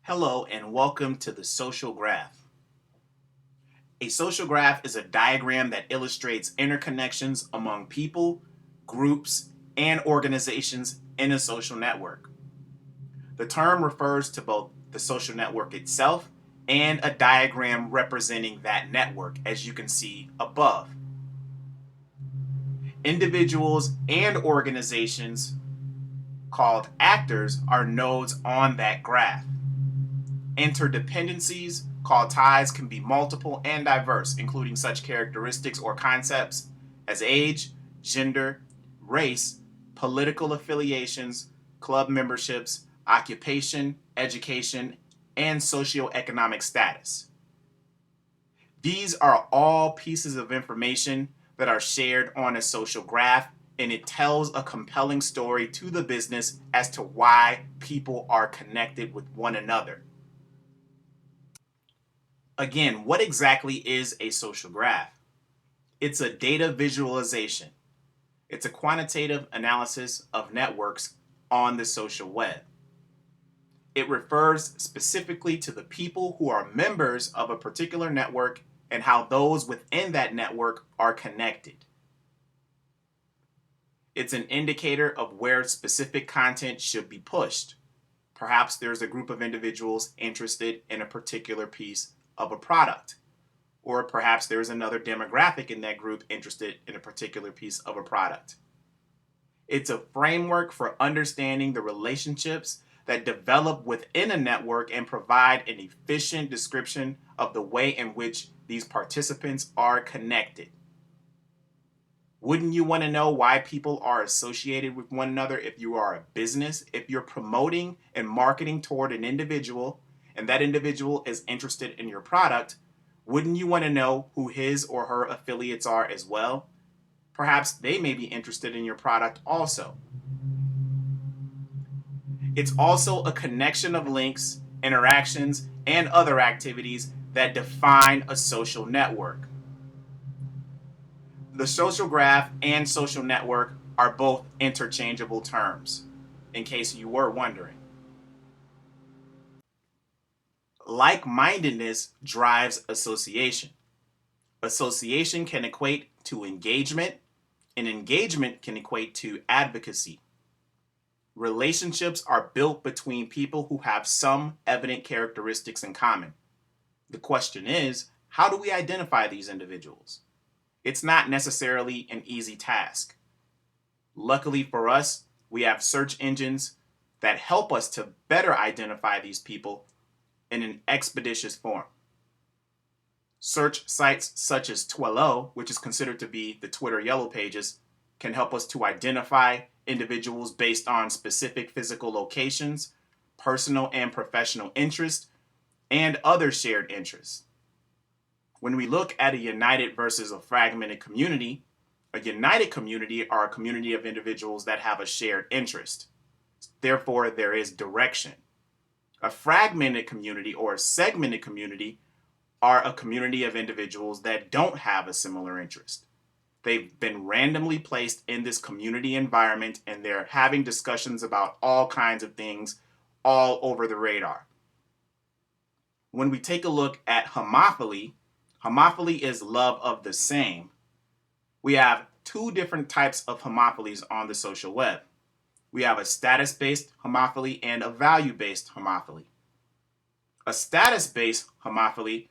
Hello and welcome to the social graph. A social graph is a diagram that illustrates interconnections among people, groups, and organizations in a social network. The term refers to both the social network itself and a diagram representing that network, as you can see above. Individuals and organizations, called actors, are nodes on that graph. Interdependencies, called ties, can be multiple and diverse, including such characteristics or concepts as age, gender, race, political affiliations, club memberships, occupation, education, and socioeconomic status. These are all pieces of information that are shared on a social graph, and it tells a compelling story to the business as to why people are connected with one another. Again, what exactly is a social graph? It's a data visualization. It's a quantitative analysis of networks on the social web. It refers specifically to the people who are members of a particular network and how those within that network are connected. It's an indicator of where specific content should be pushed. Perhaps there's a group of individuals interested in a particular piece of a product. Or perhaps there's another demographic in that group interested in a particular piece of a product. It's a framework for understanding the relationships that develop within a network and provide an efficient description of the way in which these participants are connected. Wouldn't you want to know why people are associated with one another if you are a business? If you're promoting and marketing toward an individual and that individual is interested in your product, wouldn't you want to know who his or her affiliates are as well? Perhaps they may be interested in your product also. It's also a connection of links, interactions, and other activities that define a social network. The social graph and social network are both interchangeable terms, in case you were wondering. Like-mindedness drives association. Association can equate to engagement, and engagement can equate to advocacy. Relationships are built between people who have some evident characteristics in common. The question is, how do we identify these individuals? It's not necessarily an easy task. Luckily for us, we have search engines that help us to better identify these people in an expeditious form. Search sites such as Twilio, which is considered to be the Twitter Yellow Pages, can help us to identify individuals based on specific physical locations, personal and professional interests, and other shared interests. When we look at a united versus a fragmented community, a united community are a community of individuals that have a shared interest. Therefore, there is direction. A fragmented community or a segmented community are a community of individuals that don't have a similar interest. They've been randomly placed in this community environment and they're having discussions about all kinds of things all over the radar. When we take a look at homophily, homophily is love of the same. We have two different types of homophilies on the social web. We have a status-based homophily and a value-based homophily. A status-based homophily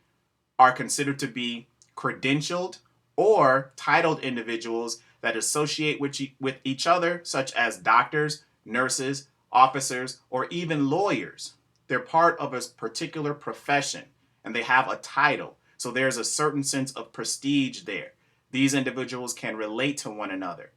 are considered to be credentialed or titled individuals that associate with each other, such as doctors, nurses, officers, or even lawyers. They're part of a particular profession and they have a title. So there's a certain sense of prestige there. These individuals can relate to one another.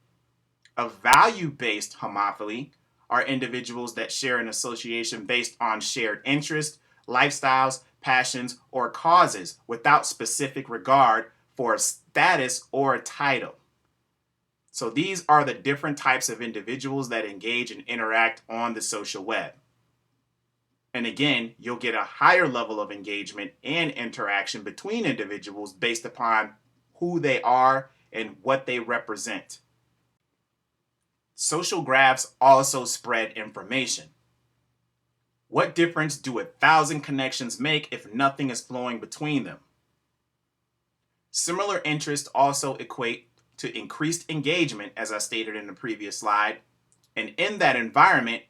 A value-based homophily are individuals that share an association based on shared interests, lifestyles, passions, or causes without specific regard for a status or a title. So these are the different types of individuals that engage and interact on the social web. And again, you'll get a higher level of engagement and interaction between individuals based upon who they are and what they represent. Social graphs also spread information. What difference do 1,000 connections make if nothing is flowing between them? Similar interests also equate to increased engagement, as I stated in the previous slide. And in that environment,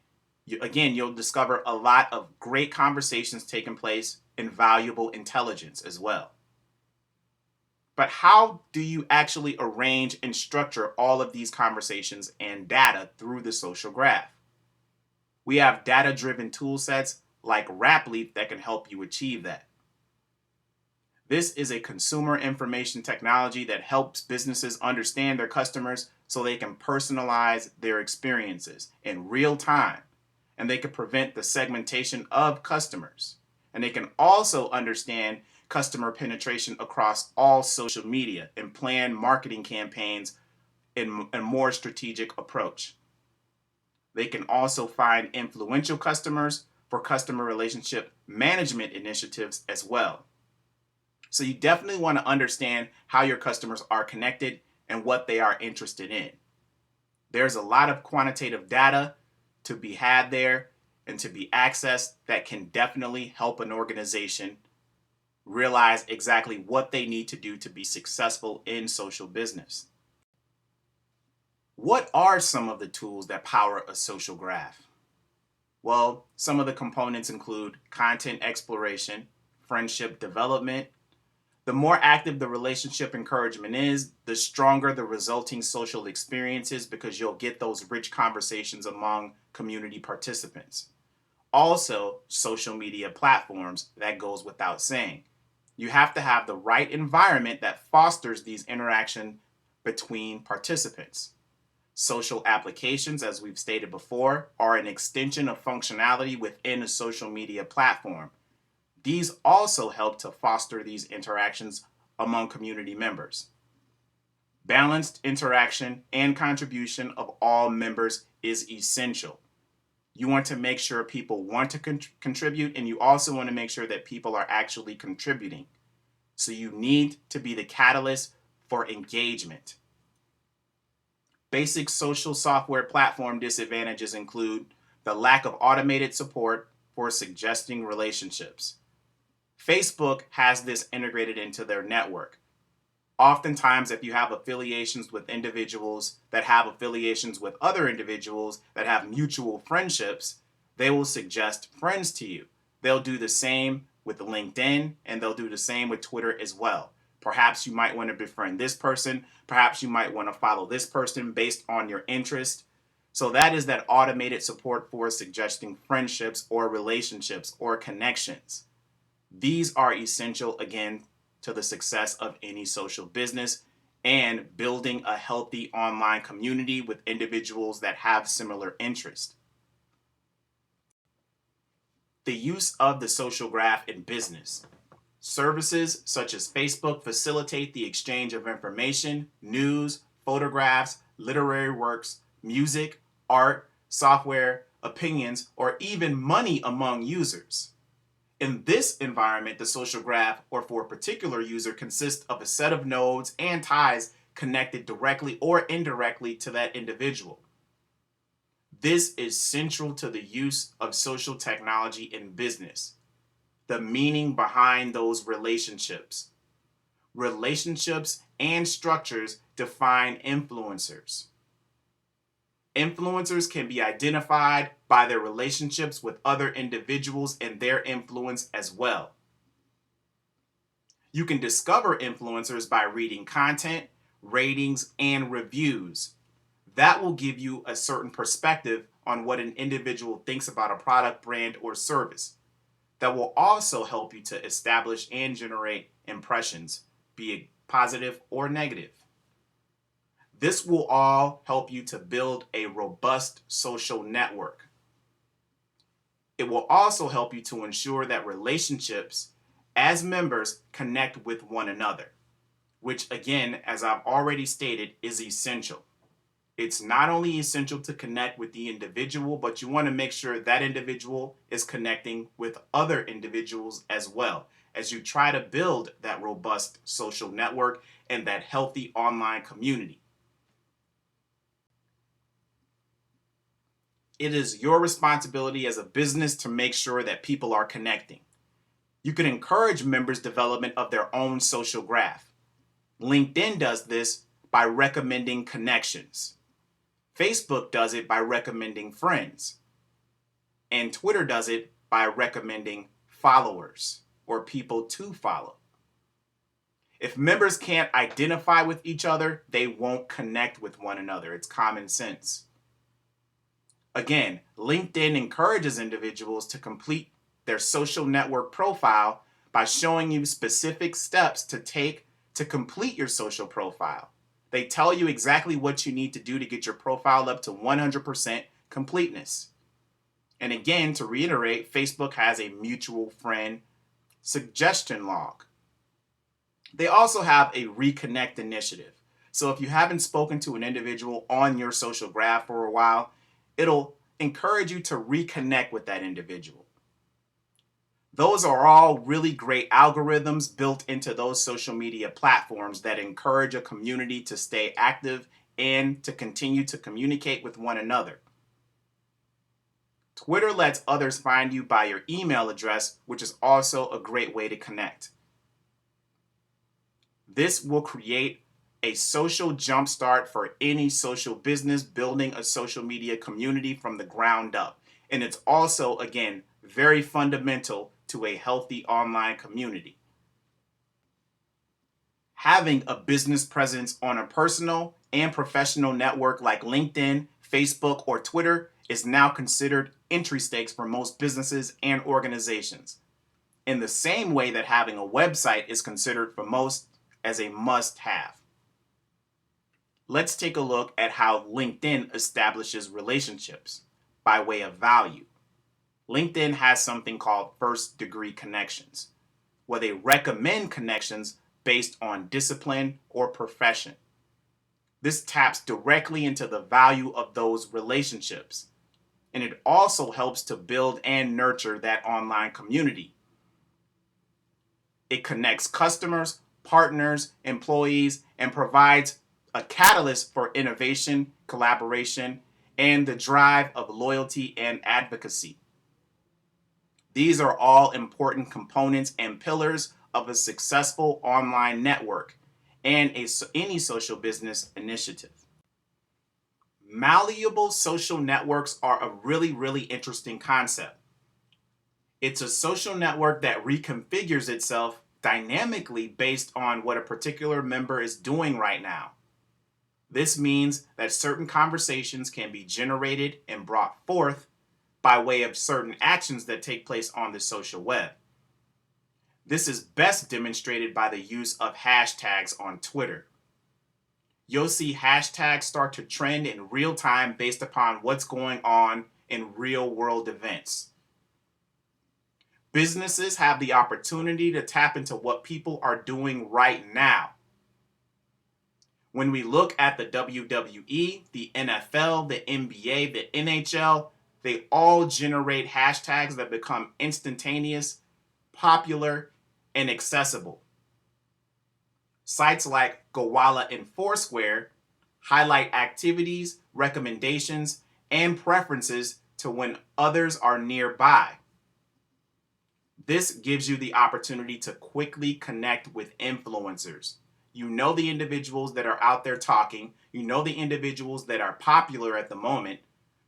you'll discover a lot of great conversations taking place and valuable intelligence as well. But how do you actually arrange and structure all of these conversations and data through the social graph? We have data-driven tool sets like Rapleaf that can help you achieve that. This is a consumer information technology that helps businesses understand their customers so they can personalize their experiences in real time, and they can prevent the segmentation of customers. And they can also understand customer penetration across all social media and plan marketing campaigns in a more strategic approach. They can also find influential customers for customer relationship management initiatives as well. So you definitely want to understand how your customers are connected and what they are interested in. There's a lot of quantitative data to be had there and to be accessed that can definitely help an organization realize exactly what they need to do to be successful in social business. What are some of the tools that power a social graph? Well, some of the components include content exploration, friendship development. The more active the relationship encouragement is, the stronger the resulting social experience is because you'll get those rich conversations among community participants. Also, social media platforms, that goes without saying. You have to have the right environment that fosters these interactions between participants. Social applications, as we've stated before, are an extension of functionality within a social media platform. These also help to foster these interactions among community members. Balanced interaction and contribution of all members is essential. You want to make sure people want to contribute, and you also want to make sure that people are actually contributing. So you need to be the catalyst for engagement. Basic social software platform disadvantages include the lack of automated support for suggesting relationships. Facebook has this integrated into their network. Oftentimes, if you have affiliations with individuals that have affiliations with other individuals that have mutual friendships, they will suggest friends to you. They'll do the same with LinkedIn, and they'll do the same with Twitter as well. Perhaps you might want to befriend this person. Perhaps you might want to follow this person based on your interest. So that is that automated support for suggesting friendships or relationships or connections. These are essential, again, to the success of any social business and building a healthy online community with individuals that have similar interests. The use of the social graph in business. Services such as Facebook facilitate the exchange of information, news, photographs, literary works, music, art, software, opinions, or even money among users. In this environment, the social graph, or for a particular user, consists of a set of nodes and ties connected directly or indirectly to that individual. This is central to the use of social technology in business. The meaning behind those relationships. Relationships and structures define influencers. Influencers can be identified by their relationships with other individuals and their influence as well. You can discover influencers by reading content, ratings, and reviews. That will give you a certain perspective on what an individual thinks about a product, brand, or service. That will also help you to establish and generate impressions, be it positive or negative. This will all help you to build a robust social network. It will also help you to ensure that relationships as members connect with one another, which again, as I've already stated, is essential. It's not only essential to connect with the individual, but you want to make sure that individual is connecting with other individuals as well, as you try to build that robust social network and that healthy online community. It is your responsibility as a business to make sure that people are connecting. You can encourage members' development of their own social graph. LinkedIn does this by recommending connections. Facebook does it by recommending friends. And Twitter does it by recommending followers or people to follow. If members can't identify with each other, they won't connect with one another. It's common sense. Again, LinkedIn encourages individuals to complete their social network profile by showing you specific steps to take to complete your social profile. They tell you exactly what you need to do to get your profile up to 100% completeness. And again, to reiterate, Facebook has a mutual friend suggestion log. They also have a reconnect initiative. So if you haven't spoken to an individual on your social graph for a while, it'll encourage you to reconnect with that individual. Those are all really great algorithms built into those social media platforms that encourage a community to stay active and to continue to communicate with one another. Twitter lets others find you by your email address, which is also a great way to connect. This will create a social jumpstart for any social business building a social media community from the ground up. And it's also, again, very fundamental to a healthy online community. Having a business presence on a personal and professional network like LinkedIn, Facebook, or Twitter is now considered entry stakes for most businesses and organizations, in the same way that having a website is considered for most as a must-have. Let's take a look at how LinkedIn establishes relationships by way of value. LinkedIn has something called first-degree connections, where they recommend connections based on discipline or profession. This taps directly into the value of those relationships, and it also helps to build and nurture that online community. It connects customers, partners, employees, and provides a catalyst for innovation, collaboration, and the drive of loyalty and advocacy. These are all important components and pillars of a successful online network and any social business initiative. Malleable social networks are a really, really interesting concept. It's a social network that reconfigures itself dynamically based on what a particular member is doing right now. This means that certain conversations can be generated and brought forth by way of certain actions that take place on the social web. This is best demonstrated by the use of hashtags on Twitter. You'll see hashtags start to trend in real time based upon what's going on in real world events. Businesses have the opportunity to tap into what people are doing right now. When we look at the WWE, the NFL, the NBA, the NHL, they all generate hashtags that become instantaneous, popular, and accessible. Sites like Gowalla and Foursquare highlight activities, recommendations, and preferences to when others are nearby. This gives you the opportunity to quickly connect with influencers. You know the individuals that are out there talking. You know the individuals that are popular at the moment.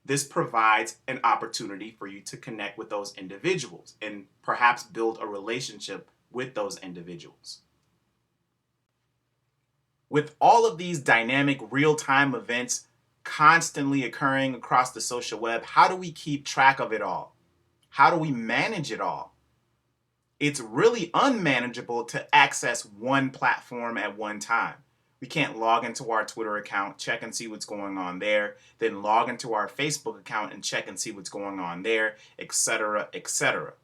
This provides an opportunity for you to connect with those individuals and perhaps build a relationship with those individuals. With all of these dynamic real-time events constantly occurring across the social web, how do we keep track of it all? How do we manage it all? It's really unmanageable to access one platform at one time. We can't log into our Twitter account, check and see what's going on there, then log into our Facebook account and check and see what's going on there, etc., etc.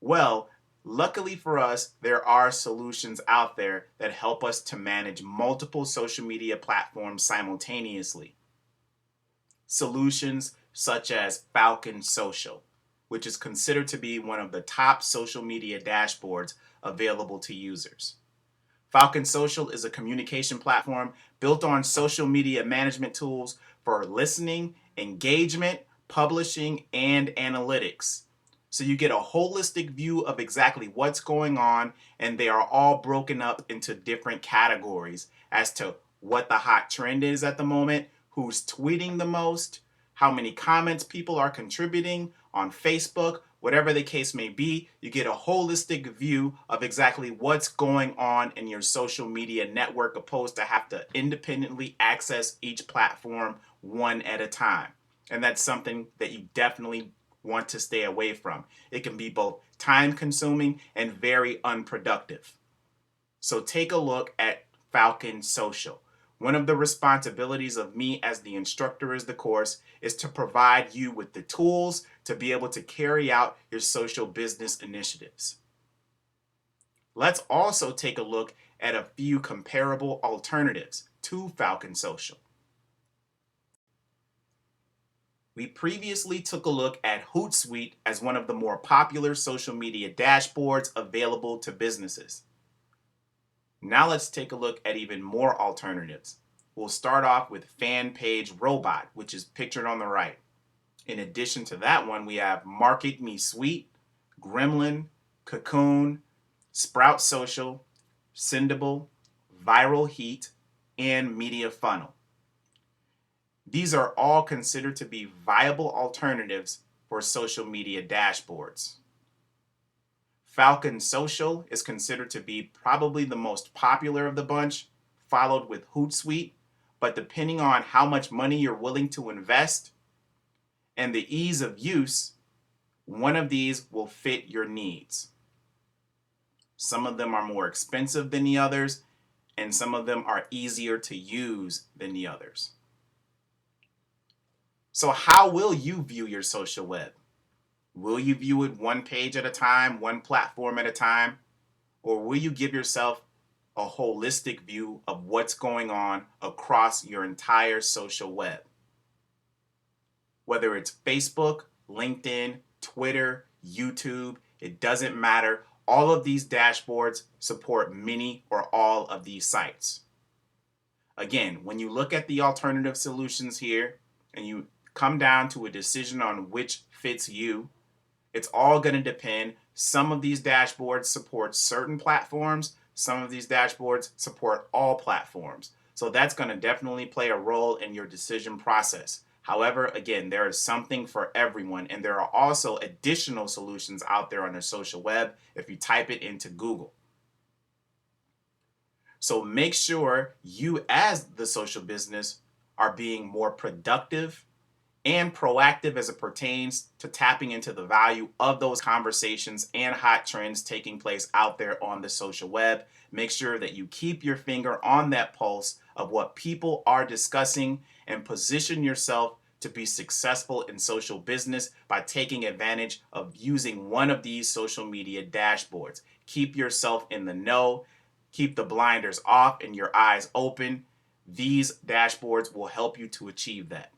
Well, luckily for us, there are solutions out there that help us to manage multiple social media platforms simultaneously. Solutions such as Falcon Social, which is considered to be one of the top social media dashboards available to users. Falcon Social is a communication platform built on social media management tools for listening, engagement, publishing, and analytics. So you get a holistic view of exactly what's going on, and they are all broken up into different categories as to what the hot trend is at the moment, who's tweeting the most, how many comments people are contributing on Facebook, whatever the case may be. You get a holistic view of exactly what's going on in your social media network, opposed to have to independently access each platform one at a time. And that's something that you definitely want to stay away from. It can be both time consuming and very unproductive. So take a look at Falcon Social. One of the responsibilities of me as the instructor of the course is to provide you with the tools to be able to carry out your social business initiatives. Let's also take a look at a few comparable alternatives to Falcon Social. We previously took a look at Hootsuite as one of the more popular social media dashboards available to businesses. Now let's take a look at even more alternatives. We'll start off with Fanpage Robot, which is pictured on the right. In addition to that one, we have Market Me Suite, Gremlin, Cocoon, Sprout Social, Sendable, Viral Heat, and Media Funnel. These are all considered to be viable alternatives for social media dashboards. Falcon Social is considered to be probably the most popular of the bunch, followed with Hootsuite, but depending on how much money you're willing to invest and the ease of use, one of these will fit your needs. Some of them are more expensive than the others, and some of them are easier to use than the others. So how will you view your social web? Will you view it one page at a time, one platform at a time? Or will you give yourself a holistic view of what's going on across your entire social web? Whether it's Facebook, LinkedIn, Twitter, YouTube, it doesn't matter. All of these dashboards support many or all of these sites. Again, when you look at the alternative solutions here and you come down to a decision on which fits you, it's all going to depend. Some of these dashboards support certain platforms. Some of these dashboards support all platforms. So that's going to definitely play a role in your decision process. However, again, there is something for everyone, and there are also additional solutions out there on the social web if you type it into Google. So make sure you, as the social business, are being more productive and proactive as it pertains to tapping into the value of those conversations and hot trends taking place out there on the social web. Make sure that you keep your finger on that pulse of what people are discussing and position yourself to be successful in social business by taking advantage of using one of these social media dashboards. Keep yourself in the know, keep the blinders off and your eyes open. These dashboards will help you to achieve that.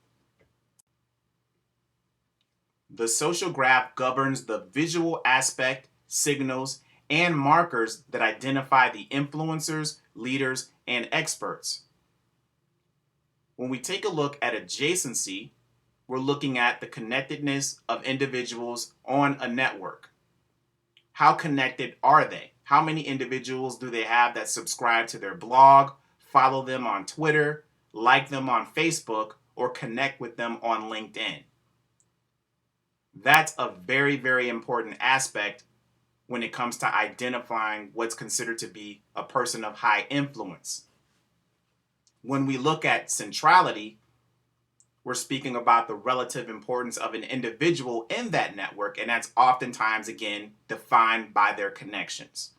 The social graph governs the visual aspect, signals, and markers that identify the influencers, leaders, and experts. When we take a look at adjacency, we're looking at the connectedness of individuals on a network. How connected are they? How many individuals do they have that subscribe to their blog, follow them on Twitter, like them on Facebook, or connect with them on LinkedIn? That's a very, very important aspect when it comes to identifying what's considered to be a person of high influence. When we look at centrality, we're speaking about the relative importance of an individual in that network, and that's oftentimes, again, defined by their connections.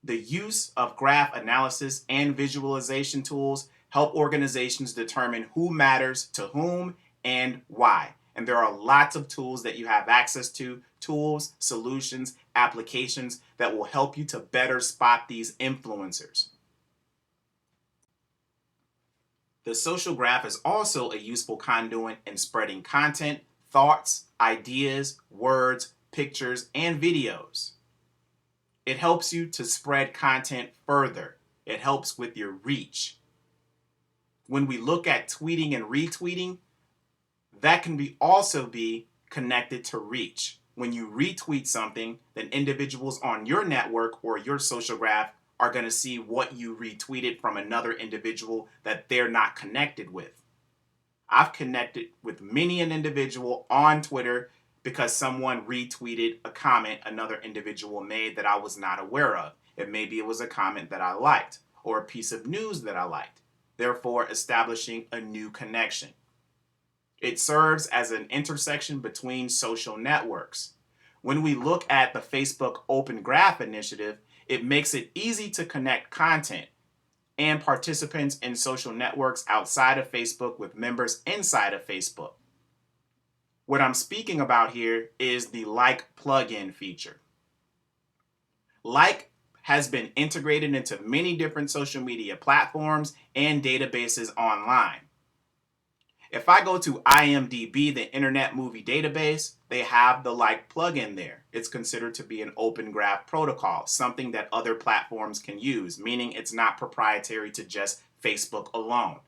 The use of graph analysis and visualization tools help organizations determine who matters to whom and why. And there are lots of tools that you have access to, tools, solutions, applications that will help you to better spot these influencers. The social graph is also a useful conduit in spreading content, thoughts, ideas, words, pictures, and videos. It helps you to spread content further. It helps with your reach. When we look at tweeting and retweeting, that can also be connected to reach. When you retweet something, then individuals on your network or your social graph are going to see what you retweeted from another individual that they're not connected with. I've connected with many an individual on Twitter because someone retweeted a comment another individual made that I was not aware of. And maybe it was a comment that I liked or a piece of news that I liked, therefore establishing a new connection. It serves as an intersection between social networks. When we look at the Facebook Open Graph initiative, it makes it easy to connect content and participants in social networks outside of Facebook with members inside of Facebook. What I'm speaking about here is the Like plugin feature. Like has been integrated into many different social media platforms and databases online. If I go to IMDb, the Internet Movie Database, they have the Like plugin there. It's considered to be an open graph protocol, something that other platforms can use, meaning it's not proprietary to just Facebook alone.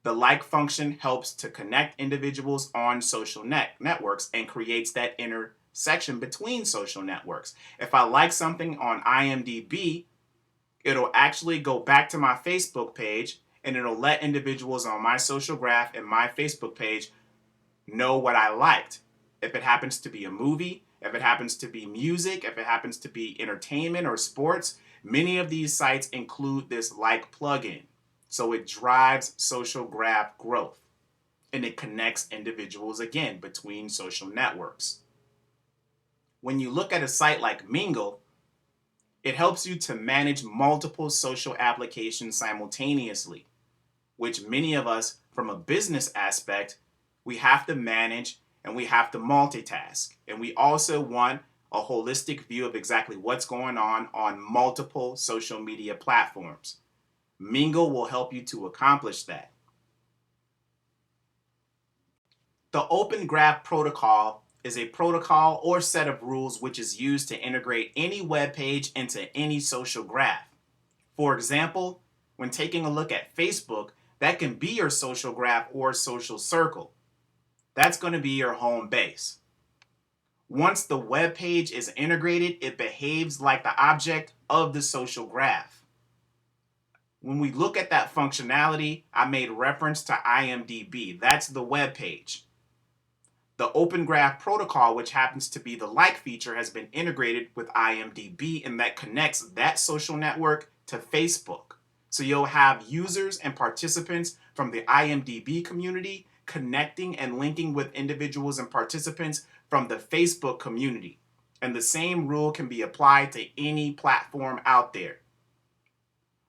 The Like function helps to connect individuals on social networks and creates that intersection between social networks. If I like something on IMDb, it'll actually go back to my Facebook page and it'll let individuals on my social graph and my Facebook page know what I liked. If it happens to be a movie, if it happens to be music, if it happens to be entertainment or sports, many of these sites include this Like plugin. So it drives social graph growth and it connects individuals again between social networks. When you look at a site like Mingle, it helps you to manage multiple social applications simultaneously, which many of us, from a business aspect, we have to manage and we have to multitask. And we also want a holistic view of exactly what's going on multiple social media platforms. Mingle will help you to accomplish that. The Open Graph Protocol is a protocol or set of rules which is used to integrate any web page into any social graph. For example, when taking a look at Facebook, that can be your social graph or social circle. That's going to be your home base. Once the web page is integrated, it behaves like the object of the social graph. When we look at that functionality, I made reference to IMDb. That's the web page. The Open Graph Protocol, which happens to be the Like feature, has been integrated with IMDb, and that connects that social network to Facebook. So you'll have users and participants from the IMDb community connecting and linking with individuals and participants from the Facebook community. And the same rule can be applied to any platform out there.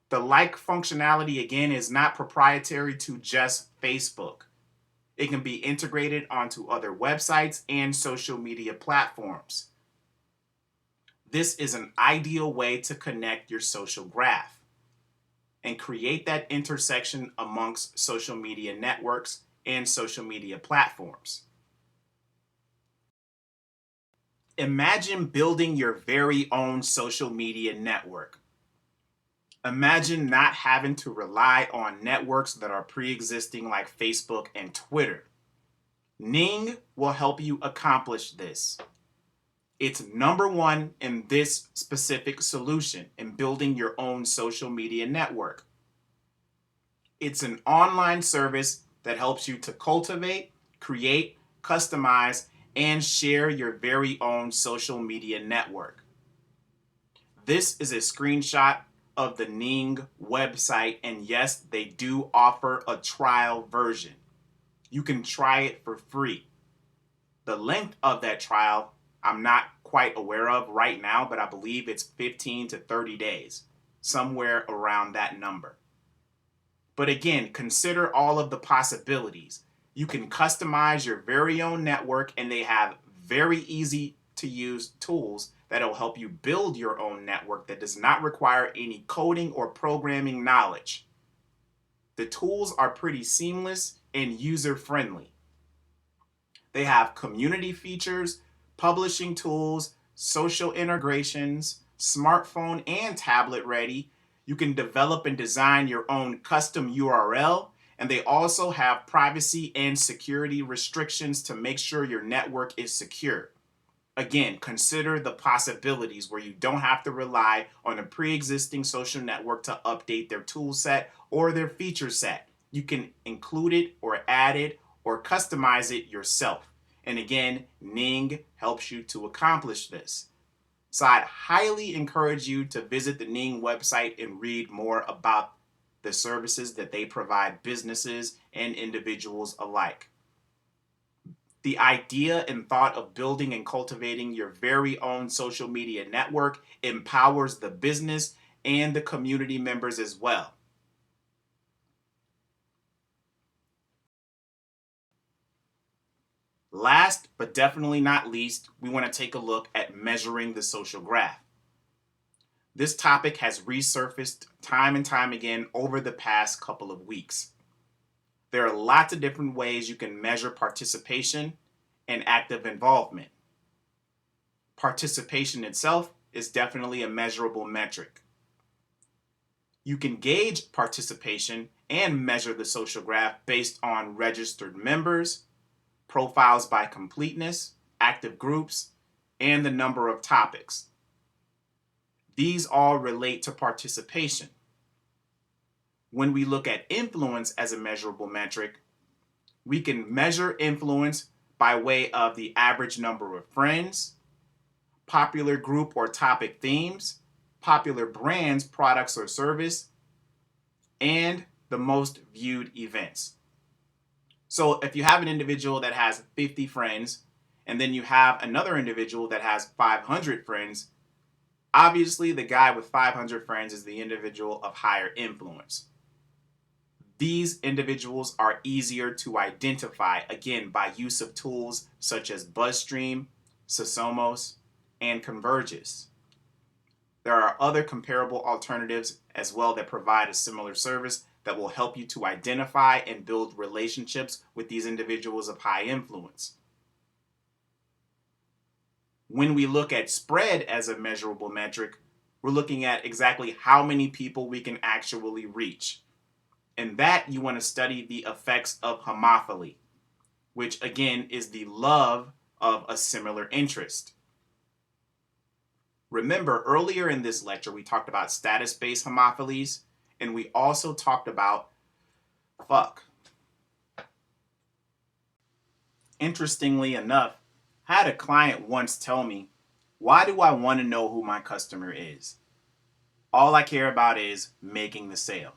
The Like functionality, again, is not proprietary to just Facebook. It can be integrated onto other websites and social media platforms. This is an ideal way to connect your social graph and create that intersection amongst social media networks and social media platforms. Imagine building your very own social media network. Imagine not having to rely on networks that are pre-existing like Facebook and Twitter. Ning will help you accomplish this. It's number one in this specific solution in building your own social media network. It's an online service that helps you to cultivate, create, customize, and share your very own social media network. This is a screenshot of the Ning website, and yes, they do offer a trial version. You can try it for free. The length of that trial, I'm not quite aware of right now, but I believe it's 15 to 30 days, somewhere around that number. But again, consider all of the possibilities. You can customize your very own network, and they have very easy to use tools that'll help you build your own network that does not require any coding or programming knowledge. The tools are pretty seamless and user-friendly. They have community features, publishing tools, social integrations, smartphone and tablet ready. You can develop and design your own custom URL, And they also have privacy and security restrictions to make sure your network is secure. Again, consider the possibilities where you don't have to rely on a pre-existing social network to update their tool set or their feature set. You can include it or add it or customize it yourself. And again, Ning helps you to accomplish this. So I'd highly encourage you to visit the Ning website and read more about the services that they provide businesses and individuals alike. The idea and thought of building and cultivating your very own social media network empowers the business and the community members as well. Last but definitely not least, we want to take a look at measuring the social graph. This topic has resurfaced time and time again over the past couple of weeks. There are lots of different ways you can measure participation and active involvement. Participation itself is definitely a measurable metric. You can gauge participation and measure the social graph based on registered members, profiles by completeness, active groups, and the number of topics. These all relate to participation. When we look at influence as a measurable metric, we can measure influence by way of the average number of friends, popular group or topic themes, popular brands, products, or service, and the most viewed events. So if you have an individual that has 50 friends, and then you have another individual that has 500 friends, obviously the guy with 500 friends is the individual of higher influence. These individuals are easier to identify, again, by use of tools such as BuzzStream, Sosomos, and Convergys. There are other comparable alternatives as well that provide a similar service that will help you to identify and build relationships with these individuals of high influence. When we look at spread as a measurable metric, we're looking at exactly how many people we can actually reach. And that you want to study the effects of homophily, which again is the love of a similar interest. Remember, earlier in this lecture, we talked about status-based homophilies, and we also talked about Interestingly enough, I had a client once tell me, why do I want to know who my customer is? All I care about is making the sale.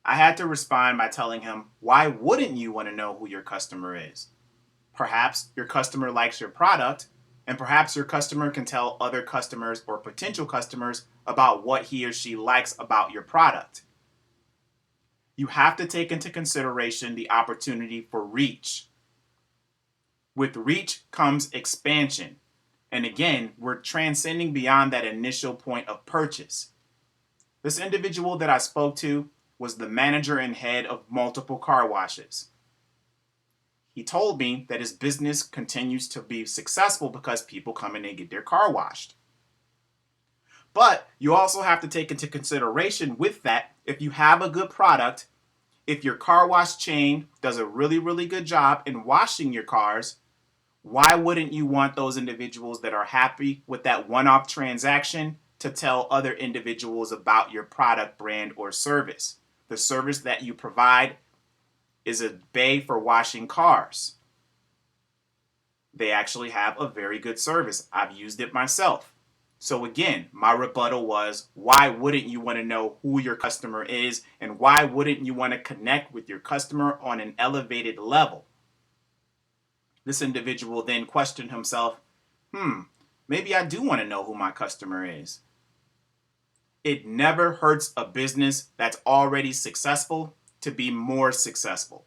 I had to respond by telling him, why wouldn't you want to know who your customer is? Perhaps your customer likes your product, and perhaps your customer can tell other customers or potential customers about what he or she likes about your product. You have to take into consideration the opportunity for reach. With reach comes expansion. And again, we're transcending beyond that initial point of purchase. This individual that I spoke to was the manager and head of multiple car washes. He told me that his business continues to be successful because people come in and get their car washed. But you also have to take into consideration with that, if you have a good product, if your car wash chain does a really, really good job in washing your cars, why wouldn't you want those individuals that are happy with that one-off transaction to tell other individuals about your product, brand, or service? The service that you provide is a bay for washing cars. They actually have a very good service. I've used it myself. So again, my rebuttal was, why wouldn't you want to know who your customer is, and why wouldn't you want to connect with your customer on an elevated level? This individual then questioned himself, maybe I do want to know who my customer is. It never hurts a business that's already successful to be more successful.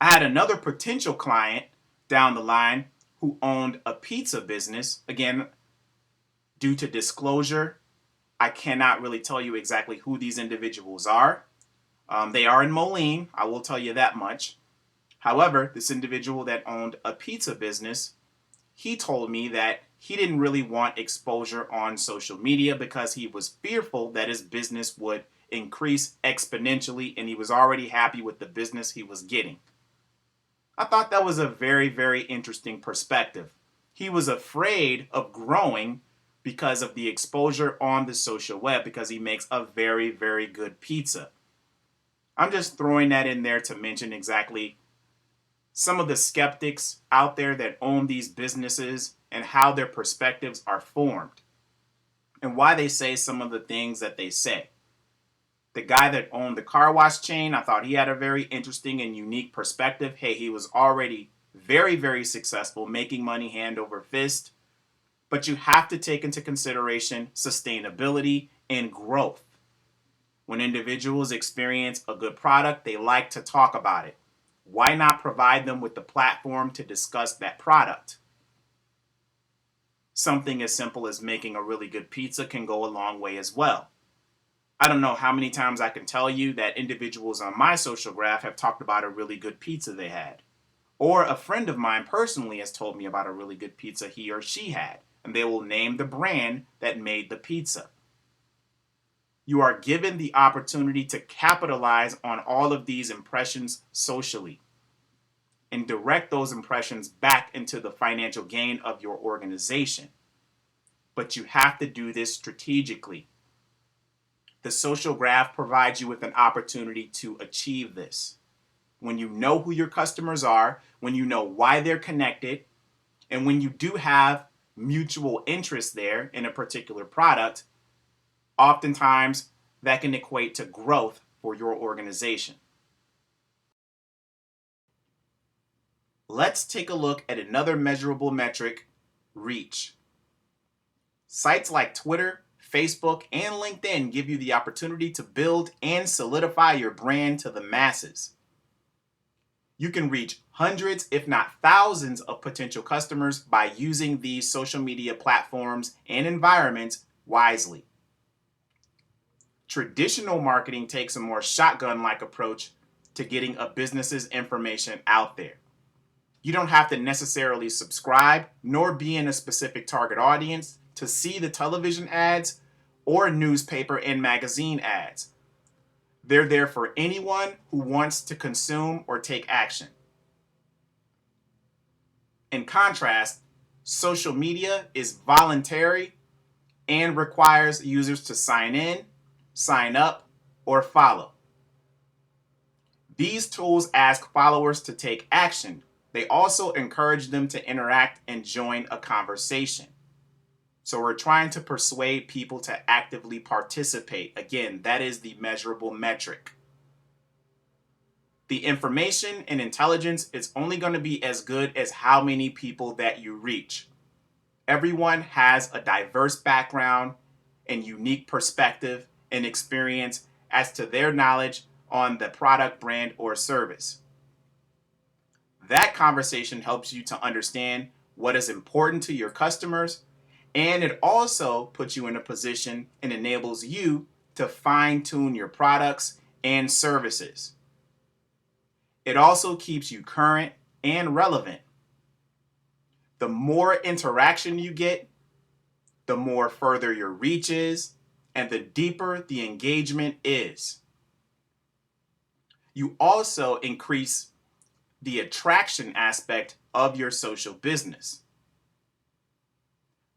I had another potential client down the line who owned a pizza business. Again, due to disclosure, I cannot really tell you exactly who these individuals are. They are in Moline, I will tell you that much. However, this individual that owned a pizza business, he told me that he didn't really want exposure on social media because he was fearful that his business would increase exponentially, and he was already happy with the business he was getting. I thought that was a very, very interesting perspective. He was afraid of growing because of the exposure on the social web, because he makes a very, very good pizza. I'm just throwing that in there to mention exactly some of the skeptics out there that own these businesses and how their perspectives are formed and why they say some of the things that they say. The guy that owned the car wash chain, I thought he had a very interesting and unique perspective. Hey, he was already very, very successful, making money hand over fist. But you have to take into consideration sustainability and growth. When individuals experience a good product, they like to talk about it. Why not provide them with the platform to discuss that product? Something as simple as making a really good pizza can go a long way as well. I don't know how many times I can tell you that individuals on my social graph have talked about a really good pizza they had. Or a friend of mine personally has told me about a really good pizza he or she had, and they will name the brand that made the pizza. You are given the opportunity to capitalize on all of these impressions socially and direct those impressions back into the financial gain of your organization. But you have to do this strategically. The social graph provides you with an opportunity to achieve this. When you know who your customers are, when you know why they're connected, and when you do have mutual interest there in a particular product, oftentimes that can equate to growth for your organization. Let's take a look at another measurable metric, reach. Sites like Twitter, Facebook, and LinkedIn give you the opportunity to build and solidify your brand to the masses. You can reach hundreds, if not thousands, of potential customers by using these social media platforms and environments wisely. Traditional marketing takes a more shotgun-like approach to getting a business's information out there. You don't have to necessarily subscribe nor be in a specific target audience to see the television ads or newspaper and magazine ads. They're there for anyone who wants to consume or take action. In contrast, social media is voluntary and requires users to sign in, sign up, or follow. These tools ask followers to take action. They also encourage them to interact and join a conversation. So we're trying to persuade people to actively participate. Again, that is the measurable metric. The information and intelligence is only going to be as good as how many people that you reach. Everyone has a diverse background and unique perspective and experience as to their knowledge on the product, brand, or service. That conversation helps you to understand what is important to your customers, and it also puts you in a position and enables you to fine-tune your products and services. It also keeps you current and relevant. The more interaction you get, the more further your reach is, and the deeper the engagement is. You also increase the attraction aspect of your social business.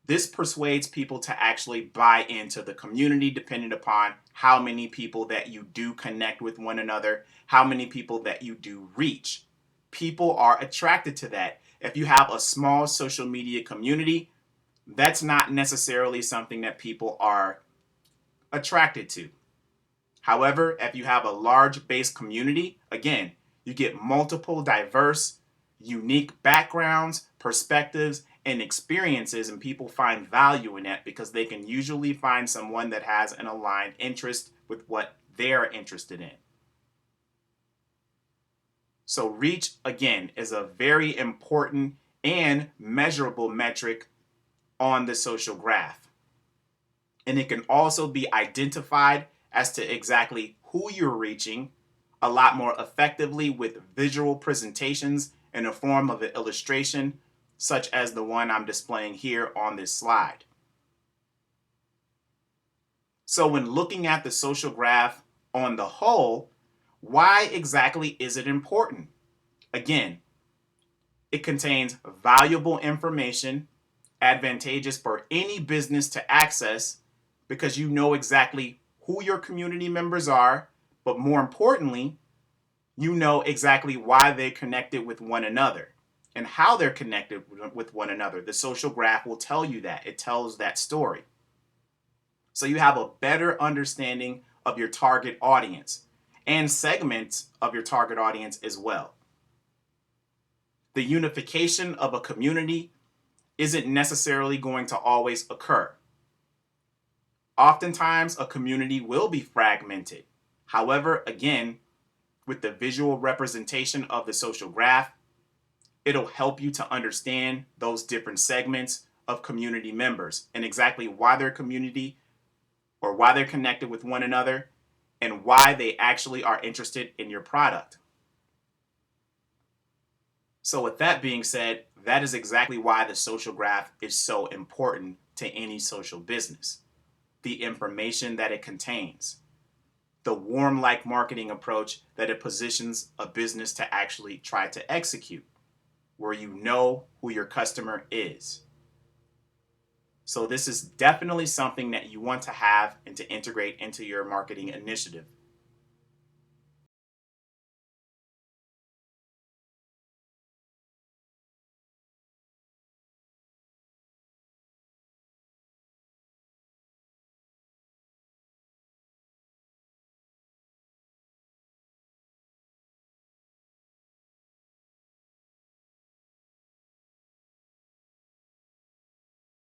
This persuades people to actually buy into the community, depending upon how many people that you do connect with one another, how many people that you do reach. People are attracted to that. If you have a small social media community, that's not necessarily something that people are attracted to. However, if you have a large base community, again, you get multiple diverse, unique backgrounds, perspectives, and experiences, and people find value in that because they can usually find someone that has an aligned interest with what they're interested in. So reach, again, is a very important and measurable metric on the social graph. And it can also be identified as to exactly who you're reaching a lot more effectively with visual presentations in the form of an illustration, such as the one I'm displaying here on this slide. So when looking at the social graph, on the whole, why exactly is it important? Again, it contains valuable information, advantageous for any business to access because you know exactly who your community members are, but more importantly, you know exactly why they're connected with one another and how they're connected with one another. The social graph will tell you that. It tells that story. So you have a better understanding of your target audience and segments of your target audience as well. The unification of a community isn't necessarily going to always occur. Oftentimes, a community will be fragmented. However, again, with the visual representation of the social graph, it'll help you to understand those different segments of community members and exactly why they're community or why they're connected with one another and why they actually are interested in your product. So with that being said, that is exactly why the social graph is so important to any social business. The information that it contains, the warm-like marketing approach that it positions a business to actually try to execute, where you know who your customer is. So this is definitely something that you want to have and to integrate into your marketing initiative.